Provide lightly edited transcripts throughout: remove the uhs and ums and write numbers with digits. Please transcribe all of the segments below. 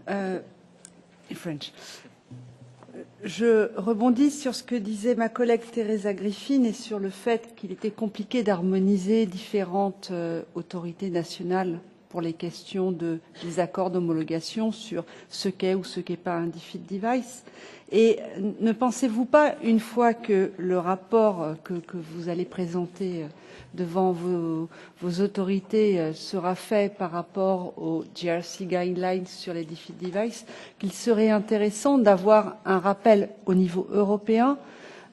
In French. Je rebondis sur ce que disait ma collègue Teresa Griffin et sur le fait qu'il était compliqué d'harmoniser différentes autorités nationales pour les questions des accords d'homologation sur ce qu'est ou ce qu'est pas un defeat device. Et ne pensez-vous pas, une fois que le rapport que vous allez présenter devant vos autorités sera fait par rapport aux GRC guidelines sur les defeat devices, qu'il serait intéressant d'avoir un rappel au niveau européen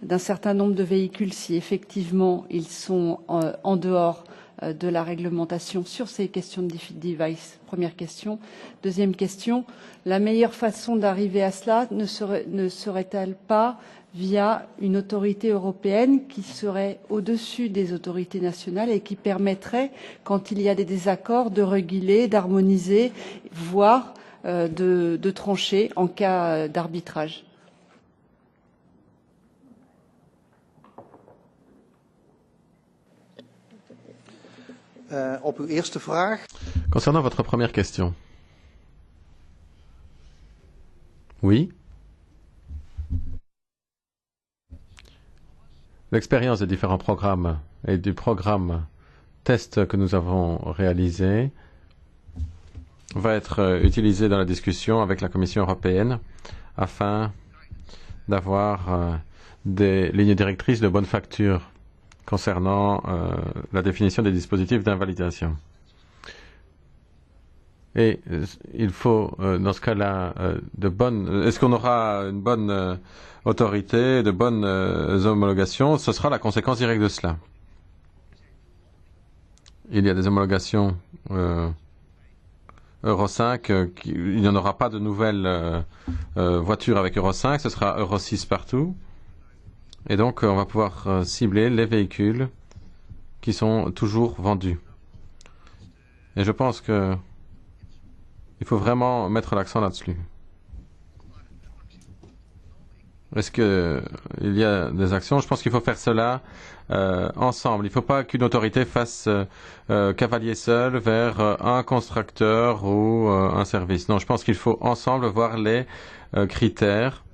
d'un certain nombre de véhicules si effectivement ils sont en dehors de la réglementation sur ces questions de defeat device. Première question. Deuxième question, la meilleure façon d'arriver à cela ne serait-elle pas via une autorité européenne qui serait au-dessus des autorités nationales et qui permettrait, quand il y a des désaccords, de réguler, d'harmoniser, voire de trancher en cas d'arbitrage? Op uw eerste vraag. Concernant votre première question. Oui. L'expérience des différents programmes et du programme test que nous avons réalisé va être utilisée dans la discussion avec la Commission européenne afin d'avoir des lignes directrices de bonne facture concernant la définition des dispositifs d'invalidation. Et il faut, dans ce cas-là, est-ce qu'on aura une bonne autorité, de bonnes homologations? Ce sera la conséquence directe de cela. Il y a des homologations Euro 5, il n'y en aura pas de nouvelles voitures avec Euro 5, ce sera Euro 6 partout. Et donc, on va pouvoir cibler les véhicules qui sont toujours vendus. Et je pense que il faut vraiment mettre l'accent là-dessus. Est-ce qu'il y a des actions? Je pense qu'il faut faire cela ensemble. Il ne faut pas qu'une autorité fasse cavalier seul vers un constructeur ou un service. Non, je pense qu'il faut ensemble voir les critères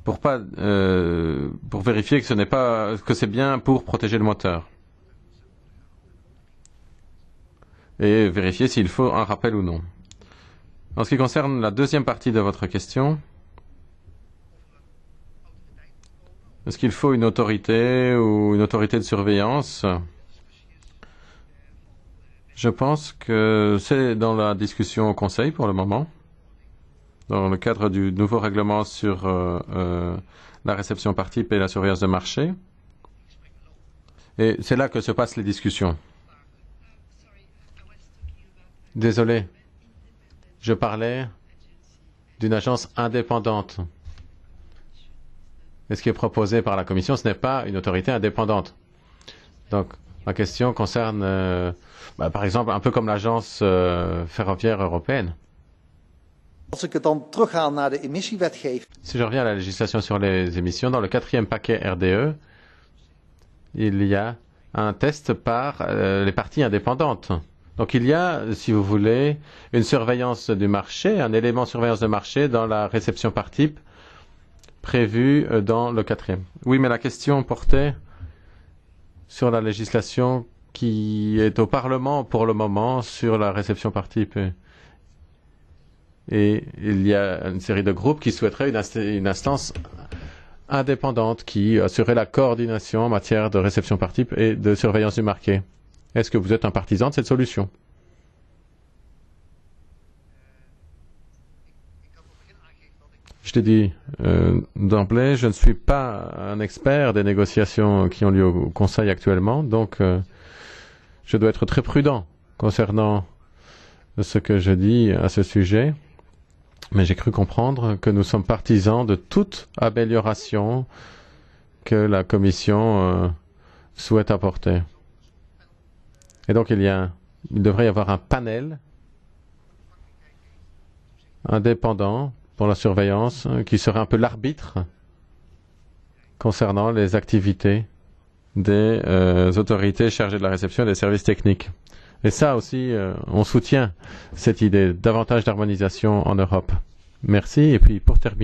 pour vérifier que ce n'est pas que c'est bien pour protéger le moteur et vérifier s'il faut un rappel ou non. En ce qui concerne la deuxième partie de votre question, est-ce qu'il faut une autorité ou une autorité de surveillance? Je pense que c'est dans la discussion au Conseil pour le moment, dans le cadre du nouveau règlement sur la réception par type et la surveillance de marché. Et c'est là que se passent les discussions. Désolé, je parlais d'une agence indépendante. Et ce qui est proposé par la Commission, ce n'est pas une autorité indépendante. Donc, ma question concerne, par exemple, un peu comme l'agence ferroviaire européenne. Als ik het dan terugga naar de emissiewetgeving. Si je reviens à la législation sur les émissions, dans le quatrième paquet RDE, il y a un test par les parties indépendantes. Donc il y a, si vous voulez, une surveillance du marché, un élément de surveillance de marché dans la réception par type prévu dans le quatrième. Oui, mais la question portait sur la législation qui est au Parlement pour le moment sur la réception par type. Et il y a une série de groupes qui souhaiteraient une instance indépendante qui assurerait la coordination en matière de réception par type et de surveillance du marché. Est-ce que vous êtes un partisan de cette solution? Je t'ai dit d'emblée, je ne suis pas un expert des négociations qui ont lieu au Conseil actuellement, donc je dois être très prudent concernant ce que je dis à ce sujet. Mais j'ai cru comprendre que nous sommes partisans de toute amélioration que la Commission souhaite apporter. Et donc il devrait y avoir un panel indépendant pour la surveillance qui serait un peu l'arbitre concernant les activités des autorités chargées de la réception et des services techniques. Et ça aussi, on soutient cette idée, davantage d'harmonisation en Europe. Merci. Et puis pour terminer,